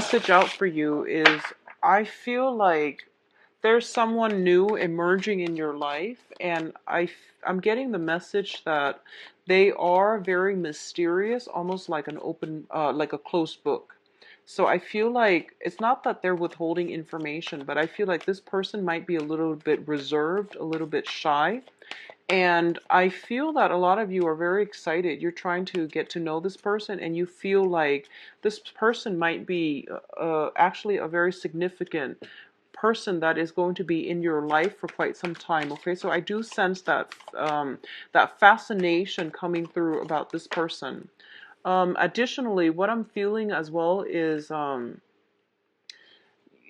Message out for you is I feel like there's someone new emerging in your life, and I'm getting the message that they are very mysterious, almost like an open, like a closed book. So I feel like it's not that they're withholding information, but I feel like this person might be a little bit reserved, a little bit shy. And I feel that a lot of you are very excited. You're trying to get to know this person, and you feel like this person might be actually a very significant person that is going to be in your life for quite some time. Okay, so I do sense that that fascination coming through about this person. Additionally, what I'm feeling as well is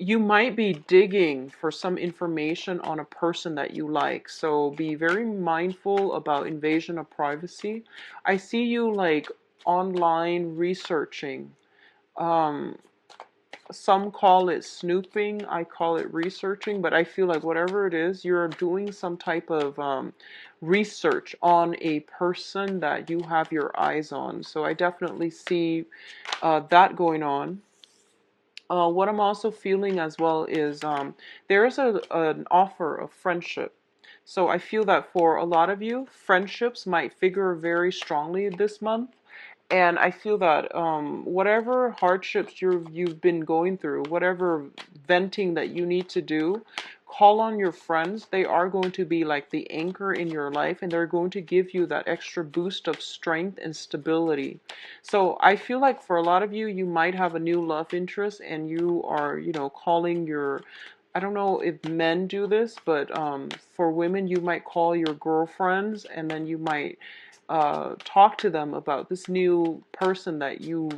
you might be digging for some information on a person that you like. So be very mindful about invasion of privacy. I see you like online researching. Um, some call it snooping, I call it researching, but I feel like whatever it is, you're doing some type of research on a person that you have your eyes on. So I definitely see that going on. What I'm also feeling as well is there is an offer of friendship. So I feel that for a lot of you, friendships might figure very strongly this month. And I feel that whatever hardships you've been going through, whatever venting that you need to do, call on your friends. They are going to be like the anchor in your life, and they're going to give you that extra boost of strength and stability. So I feel like for a lot of you, you might have a new love interest, and you are, calling your, I don't know if men do this, but for women, you might call your girlfriends, and then you might talk to them about this new person that you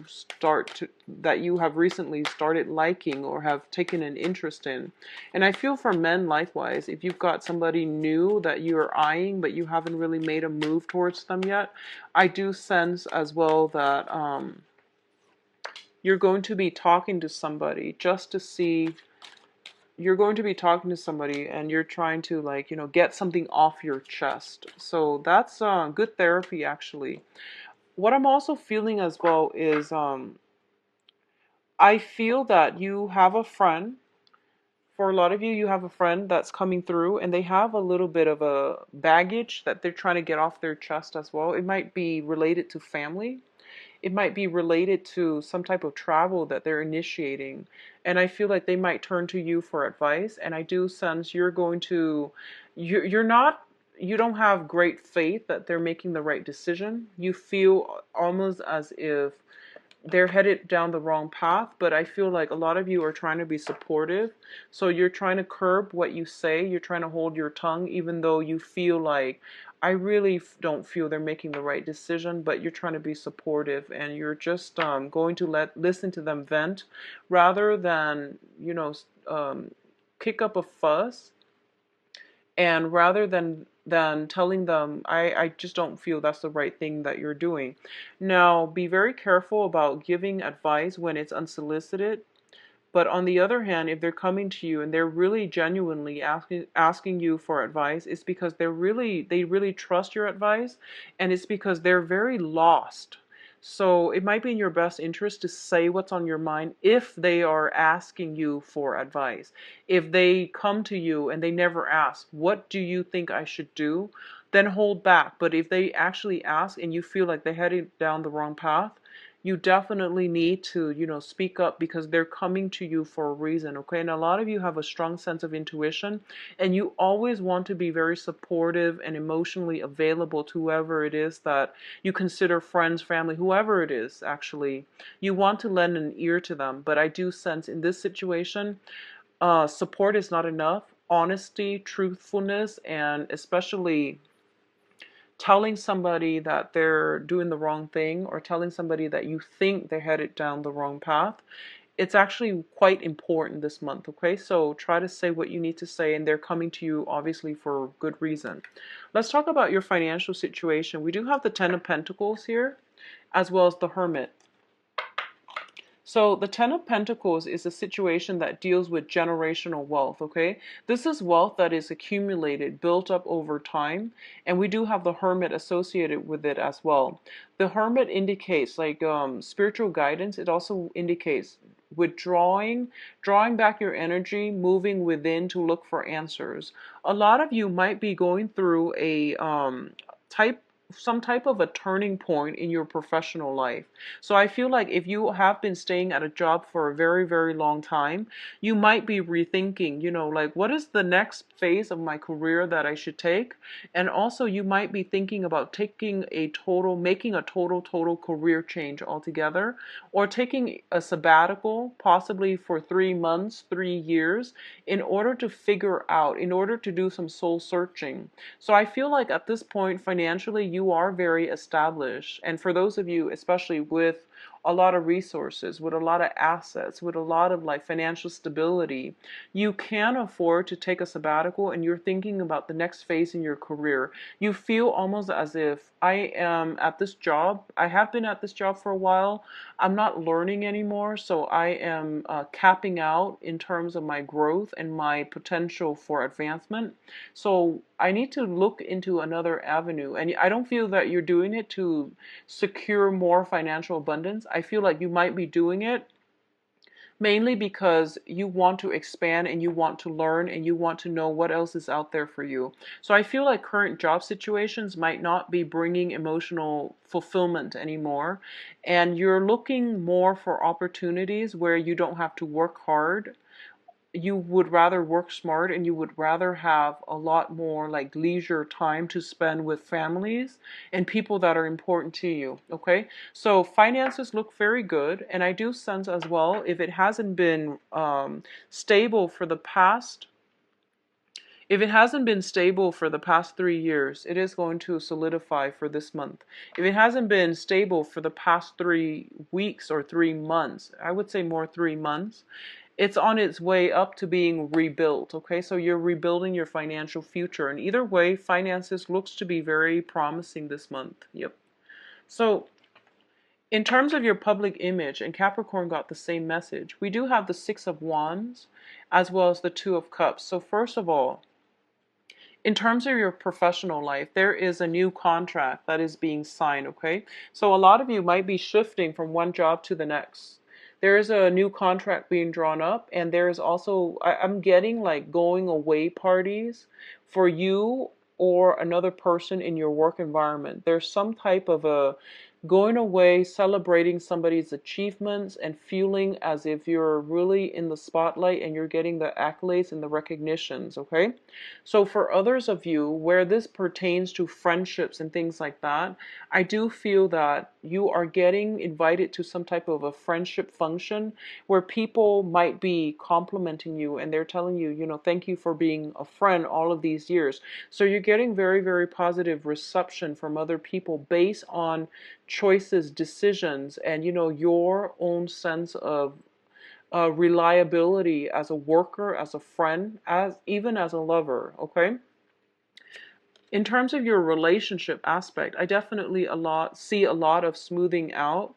have recently started liking or have taken an interest in. And I feel for men likewise, if you've got somebody new that you're eyeing but you haven't really made a move towards them yet, I do sense as well that you're going to be talking to somebody just to see you're going to be talking to somebody and you're trying to like get something off your chest. So that's good therapy actually. What I'm also feeling as well is I feel that you have a friend. For a lot of you, you have a friend that's coming through and they have a little bit of a baggage that they're trying to get off their chest as well. It might be related to family. It might be related to some type of travel that they're initiating. And I feel like they might turn to you for advice. And I do sense you're not, you don't have great faith that they're making the right decision. You feel almost as if they're headed down the wrong path, but I feel like a lot of you are trying to be supportive. So you're trying to curb what you say. You're trying to hold your tongue, even though you feel like, I really don't feel they're making the right decision, but you're trying to be supportive and you're just going to listen to them vent rather than, kick up a fuss, and rather than telling them I just don't feel that's the right thing that you're doing. Now be very careful about giving advice when it's unsolicited, but on the other hand, if they're coming to you and they're really genuinely asking you for advice, it's because they really trust your advice, and it's because they're very lost. So it might be in your best interest to say what's on your mind if they are asking you for advice. If they come to you and they never ask, what do you think I should do? Then hold back. But if they actually ask and you feel like they're heading down the wrong path, you definitely need to, speak up because they're coming to you for a reason, okay? And a lot of you have a strong sense of intuition, and you always want to be very supportive and emotionally available to whoever it is that you consider friends, family, whoever it is, actually. You want to lend an ear to them, but I do sense in this situation, support is not enough. Honesty, truthfulness, and especially telling somebody that they're doing the wrong thing or telling somebody that you think they're headed down the wrong path, it's actually quite important this month, okay? So try to say what you need to say, and they're coming to you obviously for good reason. Let's talk about your financial situation. We do have the Ten of Pentacles here, as well as the Hermit. So the Ten of Pentacles is a situation that deals with generational wealth, okay? This is wealth that is accumulated, built up over time, and we do have the Hermit associated with it as well. The Hermit indicates like spiritual guidance. It also indicates withdrawing, drawing back your energy, moving within to look for answers. A lot of you might be going through a type some type of a turning point in your professional life. So I feel like if you have been staying at a job for a very, very long time, you might be rethinking, like what is the next phase of my career that I should take? And also you might be thinking about making a total career change altogether, or taking a sabbatical, possibly for 3 months, 3 years, in order to do some soul searching. So I feel like at this point, financially, you are very established. And for those of you, especially with a lot of resources, with a lot of assets, with a lot of like financial stability, you can afford to take a sabbatical and you're thinking about the next phase in your career. You feel almost as if I am at this job. I have been at this job for a while. I'm not learning anymore, so I am capping out in terms of my growth and my potential for advancement. So I need to look into another avenue. And I don't feel that you're doing it to secure more financial abundance. I feel like you might be doing it mainly because you want to expand and you want to learn and you want to know what else is out there for you. So I feel like current job situations might not be bringing emotional fulfillment anymore, and you're looking more for opportunities where you don't have to work hard. You would rather work smart and you would rather have a lot more like leisure time to spend with families and people that are important to you. Okay, so finances look very good, and I do sense as well, if it hasn't been stable for the past if it hasn't been stable for the past 3 years, it is going to solidify for this month. If it hasn't been stable for the past 3 weeks or 3 months, I would say more 3 months, it's on its way up to being rebuilt. Okay, so you're rebuilding your financial future, and either way, finances looks to be very promising this month. Yep. So in terms of your public image, and Capricorn got the same message, we do have the Six of Wands as well as the Two of Cups. So first of all, in terms of your professional life, there is a new contract that is being signed, okay? So a lot of you might be shifting from one job to the next. There is a new contract being drawn up, and there is also, I'm getting like going away parties for you or another person in your work environment. There's some type of a going away, celebrating somebody's achievements and feeling as if you're really in the spotlight and you're getting the accolades and the recognitions, okay? So for others of you, where this pertains to friendships and things like that, I do feel that you are getting invited to some type of a friendship function where people might be complimenting you and they're telling you, thank you for being a friend all of these years. So you're getting very, very positive reception from other people based on choices, decisions, and your own sense of reliability as a worker, as a friend, as even as a lover. Okay. In terms of your relationship aspect, I definitely see a lot of smoothing out.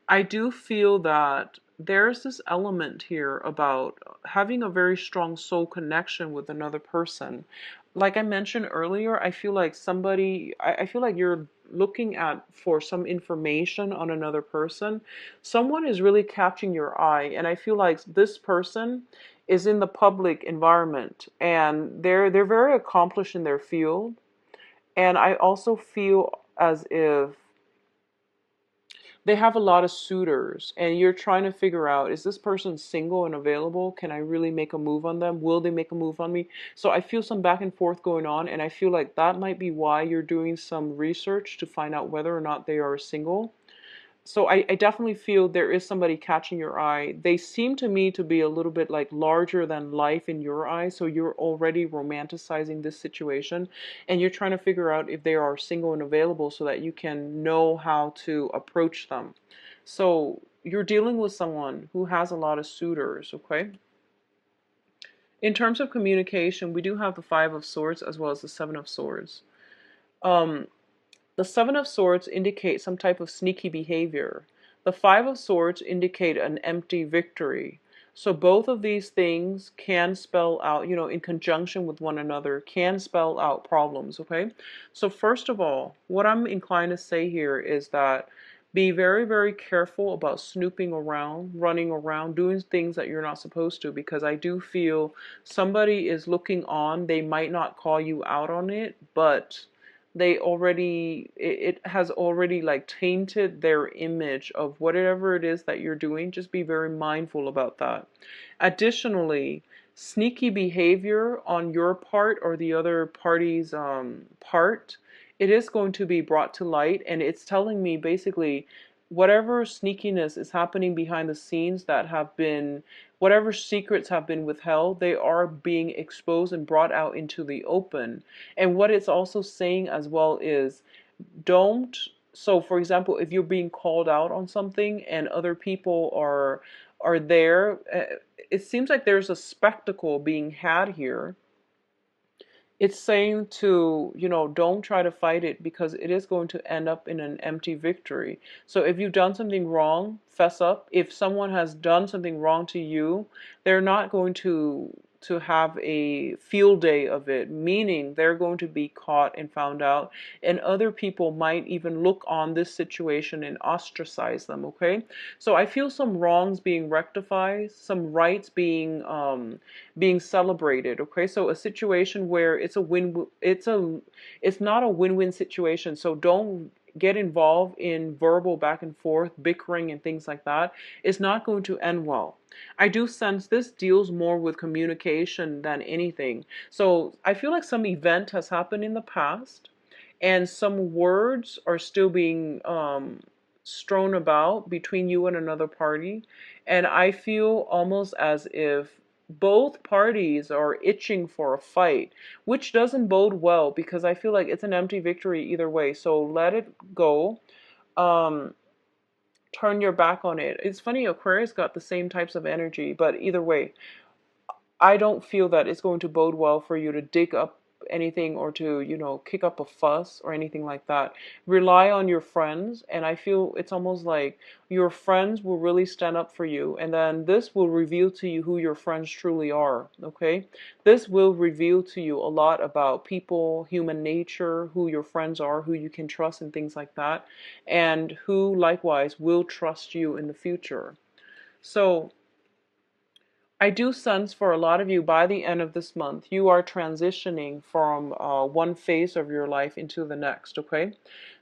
I do feel that there's this element here about having a very strong soul connection with another person. Like I mentioned earlier, I feel like you're looking at for some information on another person. Someone is really catching your eye, and I feel like this person is in the public environment and they're very accomplished in their field. And I also feel as if they have a lot of suitors and you're trying to figure out, is this person single and available? Can I really make a move on them? Will they make a move on me? So I feel some back and forth going on, and I feel like that might be why you're doing some research to find out whether or not they are single. So I definitely feel there is somebody catching your eye. They seem to me to be a little bit like larger than life in your eyes. So you're already romanticizing this situation and you're trying to figure out if they are single and available so that you can know how to approach them. So you're dealing with someone who has a lot of suitors, okay? In terms of communication, we do have the Five of Swords as well as the Seven of Swords. Um, The Seven of Swords indicates some type of sneaky behavior. The Five of Swords indicate an empty victory. So both of these things can spell out, in conjunction with one another, can spell out problems, okay? So first of all, what I'm inclined to say here is that be very, very careful about snooping around, running around, doing things that you're not supposed to, because I do feel somebody is looking on. They might not call you out on it, but it has already like tainted their image of whatever it is that you're doing. Just be very mindful about that. Additionally, sneaky behavior on your part or the other party's part, it is going to be brought to light, and it's telling me basically whatever sneakiness is happening behind the scenes that have been, whatever secrets have been withheld, they are being exposed and brought out into the open. And what it's also saying as well is don't, so for example, if you're being called out on something and other people are there, it seems like there's a spectacle being had here. It's saying to, don't try to fight it, because it is going to end up in an empty victory. So if you've done something wrong, fess up. If someone has done something wrong to you, they're not going to have a field day of it, meaning they're going to be caught and found out, and other people might even look on this situation and ostracize them, okay? So I feel some wrongs being rectified, some rights being celebrated, okay? So a situation where it's a win, it's not a win-win situation. So don't get involved in verbal back and forth, bickering and things like that. It's not going to end well. I do sense this deals more with communication than anything. So I feel like some event has happened in the past, and some words are still being strewn about between you and another party. And I feel almost as if both parties are itching for a fight, which doesn't bode well, because I feel like it's an empty victory either way. So let it go. Um, Turn your back on it. It's funny, Aquarius got the same types of energy, but either way, I don't feel that it's going to bode well for you to dig up anything or to, kick up a fuss or anything like that. Rely on your friends, and I feel it's almost like your friends will really stand up for you, and then this will reveal to you who your friends truly are, okay? This will reveal to you a lot about people, human nature, who your friends are, who you can trust and things like that, and who likewise will trust you in the future. So I do sense for a lot of you, by the end of this month, you are transitioning from one phase of your life into the next, okay?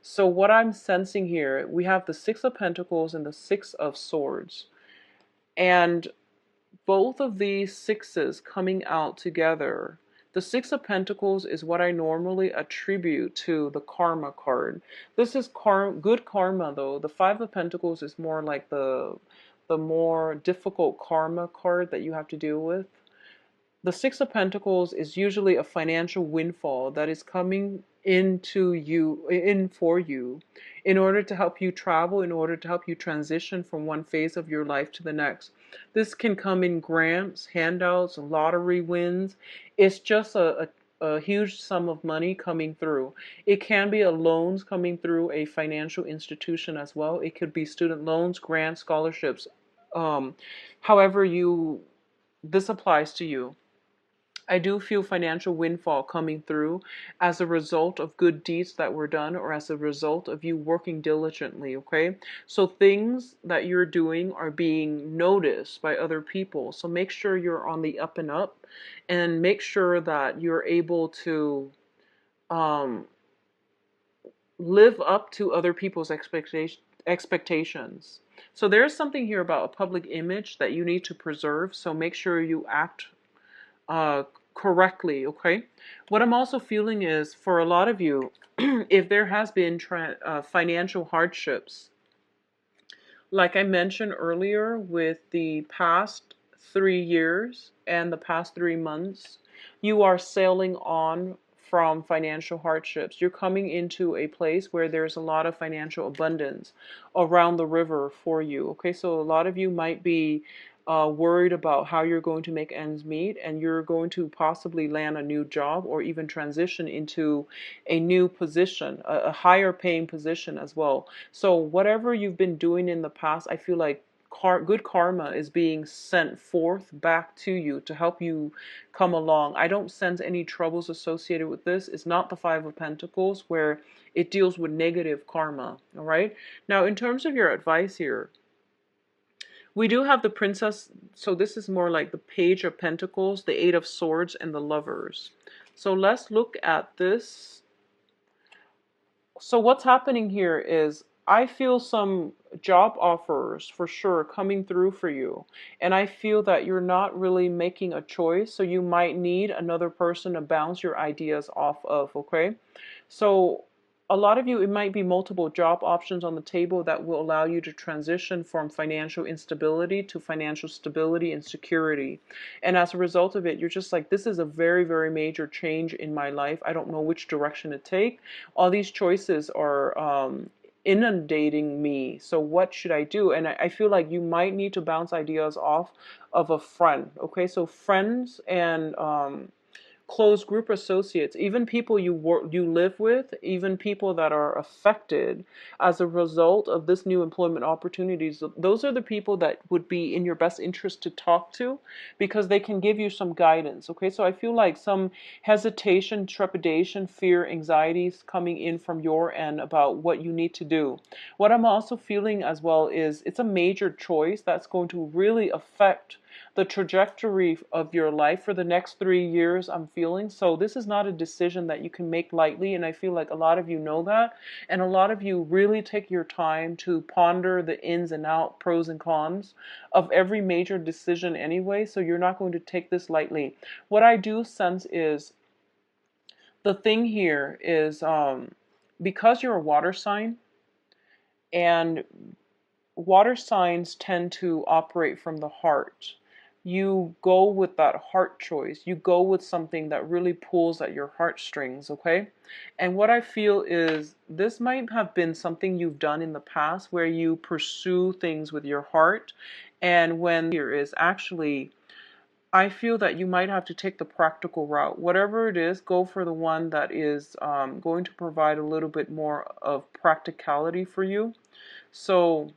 So what I'm sensing here, we have the Six of Pentacles and the Six of Swords. And both of these sixes coming out together. The Six of Pentacles is what I normally attribute to the Karma card. This is good karma, though. The Five of Pentacles is more like the more difficult karma card that you have to deal with. The Six of Pentacles is usually a financial windfall that is coming into you, in for you, in order to help you travel, in order to help you transition from one phase of your life to the next. This can come in grants, handouts, lottery wins. It's just a huge sum of money coming through. It can be a loans coming through a financial institution as well. It could be student loans, grants, scholarships. Um, However this applies to you. I do feel financial windfall coming through as a result of good deeds that were done, or as a result of you working diligently, okay? So things that you're doing are being noticed by other people. So make sure you're on the up and up, and make sure that you're able to um, live up to other people's expectations. So there's something here about a public image that you need to preserve. So make sure you act uh, correctly, okay? What I'm also feeling is, for a lot of you, if there has been financial hardships, like I mentioned earlier, with the past 3 years and the past 3 months, you are sailing on from financial hardships. You're coming into a place where there's a lot of financial abundance around the river for you. Okay, so a lot of you might be worried about how you're going to make ends meet, and you're going to possibly land a new job or even transition into a new position, a higher paying position as well. So whatever you've been doing in the past, I feel like good karma is being sent forth back to you to help you come along. I don't sense any troubles associated with this. It's not the Five of Pentacles where it deals with negative karma. All right. Now, in terms of your advice here, we do have the Princess, so this is more like the Page of Pentacles, the Eight of Swords, and the Lovers. So let's look at this. So what's happening here is I feel some job offers for sure coming through for you. And I feel that you're not really making a choice. So you might need another person to bounce your ideas off of, okay? So a lot of you, it might be multiple job options on the table that will allow you to transition from financial instability to financial stability and security. And as a result of it, you're just like, this is a very, very major change in my life. I don't know which direction to take. All these choices are inundating me. So what should I do? And I feel like you might need to bounce ideas off of a friend. Okay, so friends and close group associates, even people you live with, even people that are affected as a result of this new employment opportunities, those are the people that would be in your best interest to talk to because they can give you some guidance. Okay, so I feel like some hesitation, trepidation, fear, anxieties coming in from your end about what you need to do. What I'm also feeling as well is it's a major choice that's going to really affect the trajectory of your life for the next 3 years, I'm feeling. So this is not a decision that you can make lightly, and I feel like a lot of you know that, and a lot of you really take your time to ponder the ins and out, pros and cons of every major decision anyway, so you're not going to take this lightly. What I do sense is the thing here is because you're a water sign, and water signs tend to operate from the heart. You go with that heart choice. You go with something that really pulls at your heartstrings, okay? And what I feel is this might have been something you've done in the past where you pursue things with your heart. And when here is actually, I feel that you might have to take the practical route. Whatever it is, go for the one that is going to provide a little bit more of practicality for you. So,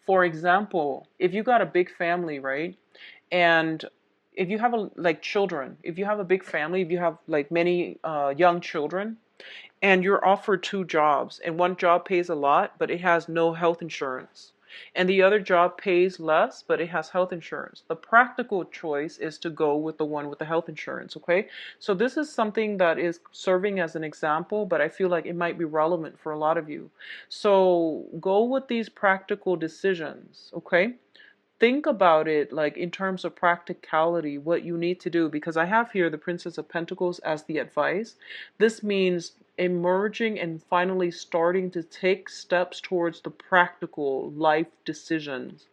for example, if you got a big family, right? And if you have like children, if you have a big family, if you have like many young children, and you're offered two jobs, and one job pays a lot, but it has no health insurance, and the other job pays less, but it has health insurance. The practical choice is to go with the one with the health insurance, okay? So this is something that is serving as an example, but I feel like it might be relevant for a lot of you. So go with these practical decisions, okay? Think about it like in terms of practicality, what you need to do, because I have here the Princess of Pentacles as the advice. This means emerging and finally starting to take steps towards the practical life decisions.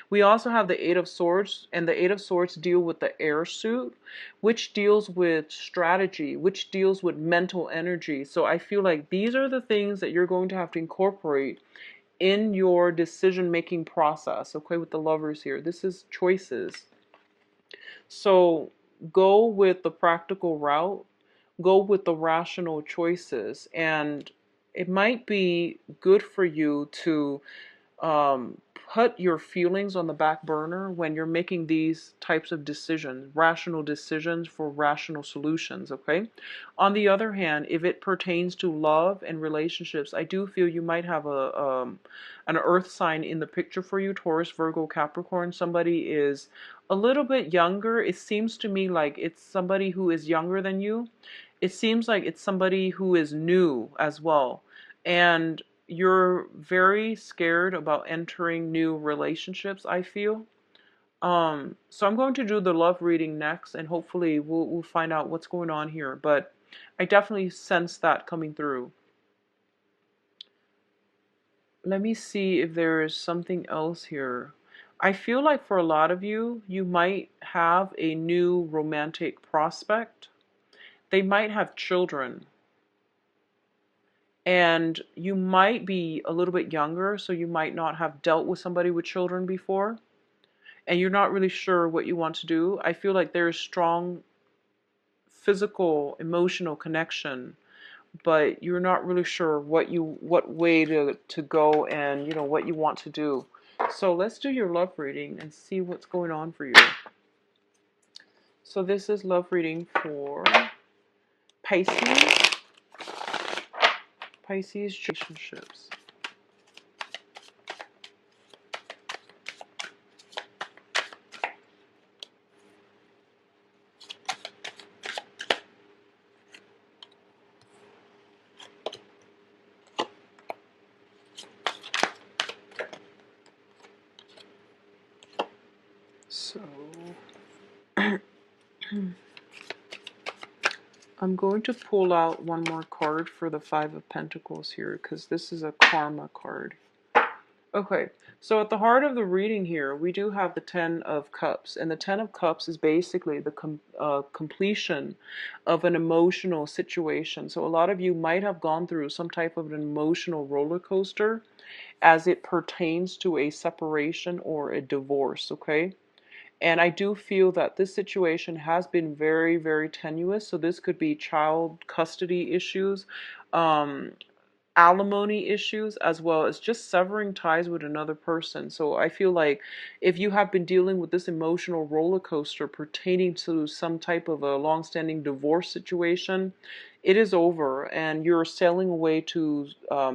We also have the Eight of Swords, and the Eight of Swords deal with the air suit, which deals with strategy, which deals with mental energy. So I feel like these are the things that you're going to have to incorporate in your decision-making process, okay, with the Lovers here. This is choices. So go with the practical route, go with the rational choices, and it might be good for you to put your feelings on the back burner when you're making these types of decisions, rational decisions for rational solutions, okay? On the other hand, if it pertains to love and relationships, I do feel you might have an earth sign in the picture for you, Taurus, Virgo, Capricorn. Somebody is a little bit younger. It seems to me like it's somebody who is younger than you. It seems like it's somebody who is new as well. And you're very scared about entering new relationships, I feel. So I'm going to do the love reading next, and hopefully we'll find out what's going on here. But I definitely sense that coming through. Let me see if there is something else here. I feel like for a lot of you, you might have a new romantic prospect. They might have children. And you might be a little bit younger, so you might not have dealt with somebody with children before. and you're not really sure what you want to do. I feel like there's strong physical, emotional connection, but you're not really sure what way to go, and what you want to do. So let's do your love reading and see what's going on for you. So this is love reading for Pisces, Pisces relationships. So I'm going to pull out one more card for the Five of Pentacles here, because this is a karma card. Okay, so at the heart of the reading here, we do have the Ten of Cups, and the Ten of Cups is basically the completion of an emotional situation. So a lot of you might have gone through some type of an emotional roller coaster as it pertains to a separation or a divorce, okay? And I do feel that this situation has been very, very tenuous. So this could be child custody issues, um, alimony issues, as well as just severing ties with another person. So I feel like if you have been dealing with this emotional roller coaster pertaining to some type of a long-standing divorce situation, it is over and you're sailing away to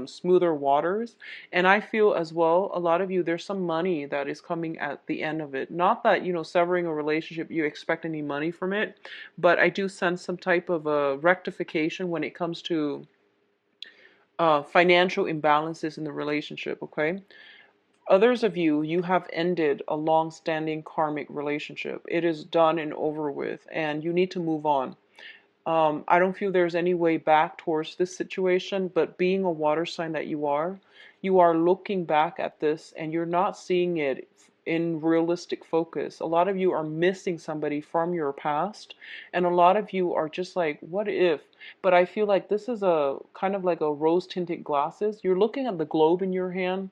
smoother waters. And I feel as well, a lot of you, there's some money that is coming at the end of it. Not that, severing a relationship, you expect any money from it, but I do sense some type of a rectification when it comes to financial imbalances in the relationship, okay? Others of you, you have ended a long-standing karmic relationship. It is done and over with, and you need to move on. I don't feel there's any way back towards this situation, but being a water sign that you are looking back at this and you're not seeing it in realistic focus. A lot of you are missing somebody from your past, and a lot of you are just like, what if? But I feel like this is a kind of like a rose-tinted glasses. You're looking at the globe in your hand,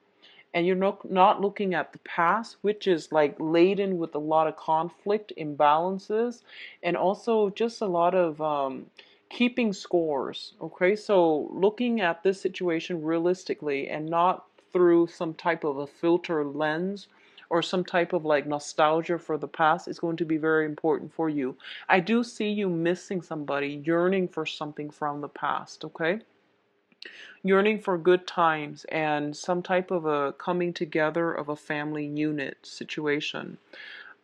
and you're not looking at the past, which is like laden with a lot of conflict, imbalances, and also just a lot of keeping scores. Okay, so looking at this situation realistically and not through some type of a filter lens or some type of like nostalgia for the past is going to be very important for you. I do see you missing somebody, yearning for something from the past, okay? Yearning for good times and some type of a coming together of a family unit situation.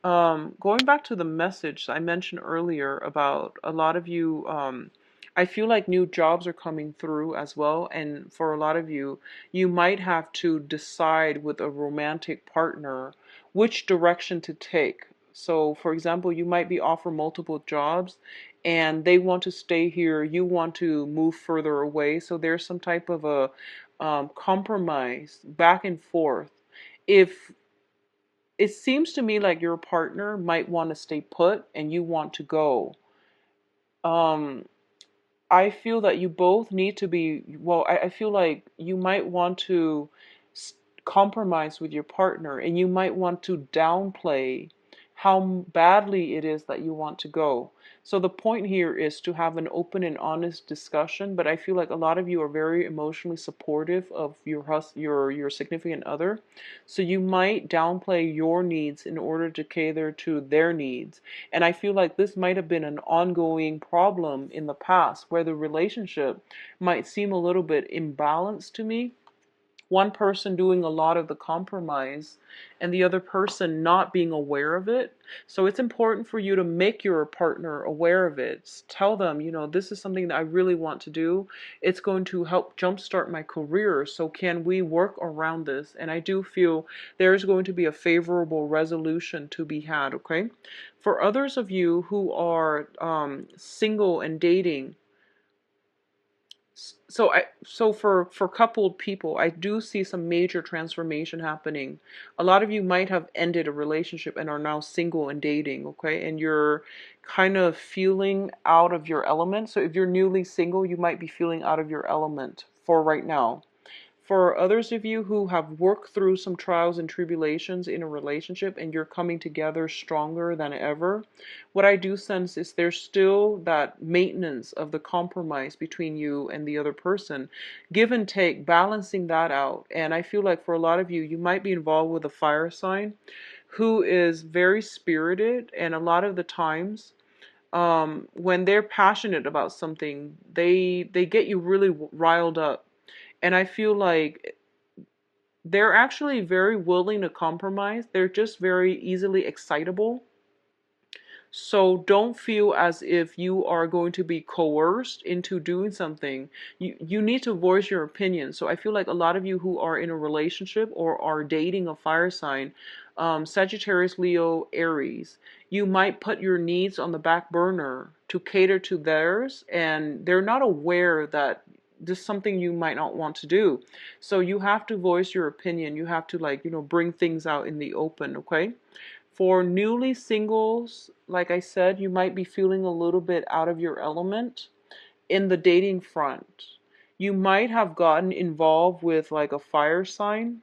Going back to the message I mentioned earlier about a lot of you, I feel like new jobs are coming through as well. And for a lot of you, you might have to decide with a romantic partner which direction to take. So, for example, you might be offered multiple jobs and they want to stay here, you want to move further away. So there's some type of a compromise back and forth. If it seems to me like your partner might want to stay put and you want to go. Um, I feel that you both need to be, well, I feel like you might want to compromise with your partner and you might want to downplay how badly it is that you want to go. So the point here is to have an open and honest discussion, but I feel like a lot of you are very emotionally supportive of your significant other. So you might downplay your needs in order to cater to their needs. And I feel like this might have been an ongoing problem in the past where the relationship might seem a little bit imbalanced to me. One person doing a lot of the compromise and the other person not being aware of it. So it's important for you to make your partner aware of it. Tell them, this is something that I really want to do. It's going to help jumpstart my career. So can we work around this? And I do feel there's going to be a favorable resolution to be had, okay? For others of you who are single and dating, so for coupled people, I do see some major transformation happening. A lot of you might have ended a relationship and are now single and dating, okay? And you're kind of feeling out of your element. So if you're newly single, you might be feeling out of your element for right now. For others of you who have worked through some trials and tribulations in a relationship and you're coming together stronger than ever, what I do sense is there's still that maintenance of the compromise between you and the other person. Give and take, balancing that out. And I feel like for a lot of you, you might be involved with a fire sign who is very spirited, and a lot of the times when they're passionate about something, they get you really riled up. And I feel like they're actually very willing to compromise. They're just very easily excitable. So don't feel as if you are going to be coerced into doing something. You need to voice your opinion. So I feel like a lot of you who are in a relationship or are dating a fire sign, Sagittarius, Leo, Aries, you might put your needs on the back burner to cater to theirs, and they're not aware that this is something you might not want to do. So you have to voice your opinion. You have to, like, bring things out in the open, okay? For newly singles, like I said, you might be feeling a little bit out of your element in the dating front. You might have gotten involved with like a fire sign.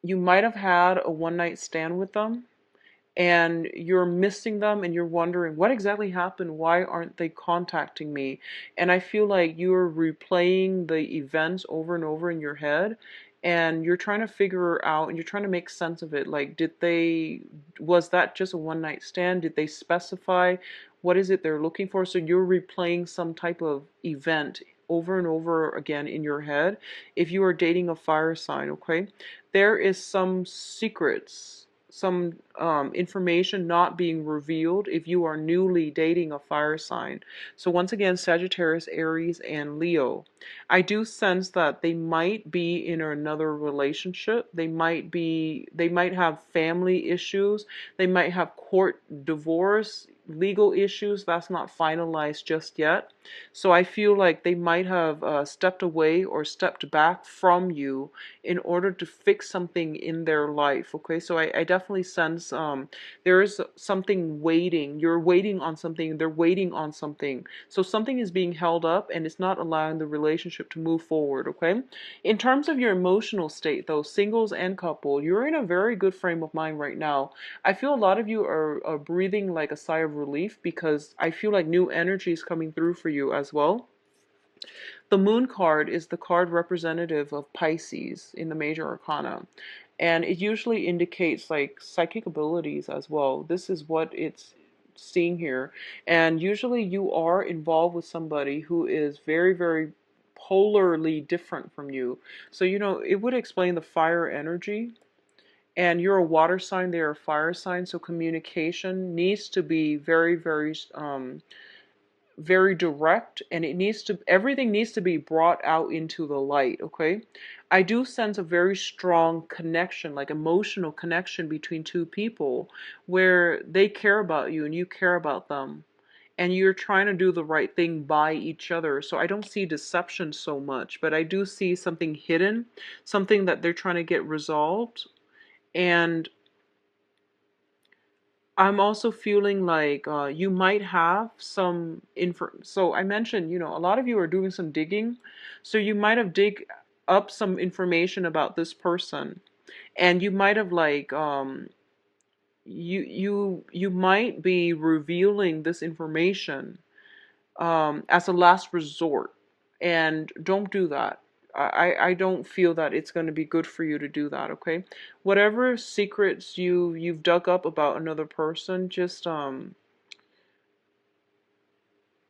You might have had a one night stand with them, and you're missing them and you're wondering what exactly happened, why aren't they contacting me? And I feel like you're replaying the events over and over in your head, and you're trying to figure out and you're trying to make sense of it. Like, was that just a one night stand? Did they specify what is it they're looking for? So you're replaying some type of event over and over again in your head if you are dating a fire sign, okay? There is some secrets, some information not being revealed if you are newly dating a fire sign. So once again, Sagittarius, Aries, and Leo. I do sense that they might be in another relationship. They might have family issues. They might have court divorce, legal issues that's not finalized just yet. So I feel like they might have stepped away or stepped back from you in order to fix something in their life. Okay, so I definitely sense there is something waiting. You're waiting on something. They're waiting on something. So something is being held up and it's not allowing the relationship to move forward. Okay, in terms of your emotional state, though, singles and couple, you're in a very good frame of mind right now. I feel a lot of you are breathing like a sigh of relief because I feel like new energy is coming through for you as well. The moon card is the card representative of Pisces in the major arcana. And it usually indicates like psychic abilities as well. This is what it's seeing here. And usually you are involved with somebody who is very, very polarly different from you. So, it would explain the fire energy. And you're a water sign, they're a fire sign. So communication needs to be very, very very direct, and everything needs to be brought out into the light. Okay, I do sense a very strong connection, like emotional connection between two people where they care about you and you care about them, and you're trying to do the right thing by each other. So I don't see deception so much, but I do see something hidden, something that they're trying to get resolved. And I'm also feeling like you might have some info. So I mentioned, a lot of you are doing some digging. So you might have dig up some information about this person, and you might have like you might be revealing this information as a last resort, and don't do that. I don't feel that it's going to be good for you to do that. Okay, whatever secrets you've dug up about another person, just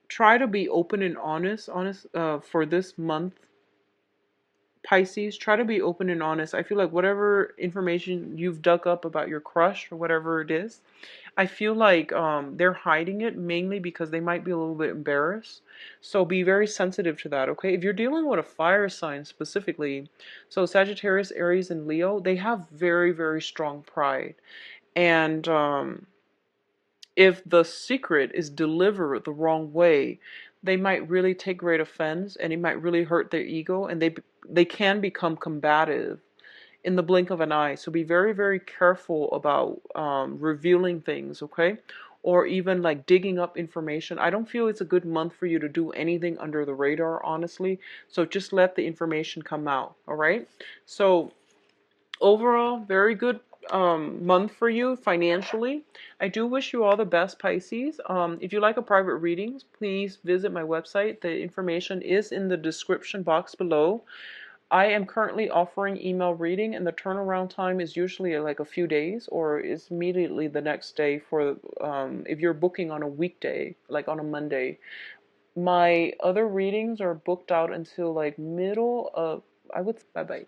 try to be open and honest for this month, Pisces. Try to be open and honest. I feel like whatever information you've dug up about your crush or whatever it is, I feel like they're hiding it mainly because they might be a little bit embarrassed. So be very sensitive to that, okay? If you're dealing with a fire sign specifically, so Sagittarius, Aries, and Leo, they have very, very strong pride. And if the secret is delivered the wrong way, they might really take great offense, and it might really hurt their ego, and they can become combative in the blink of an eye. So be very, very careful about revealing things, okay? or even like digging up information. I don't feel it's a good month for you to do anything under the radar, honestly. So just let the information come out, all right? So overall, very good month for you financially. I do wish you all the best, Pisces. If you like a private reading, please visit my website. The information is in the description box below. I am currently offering email reading, and the turnaround time is usually like a few days, or is immediately the next day for if you're booking on a weekday, like on a Monday. My other readings are booked out until like middle of, I would, bye bye.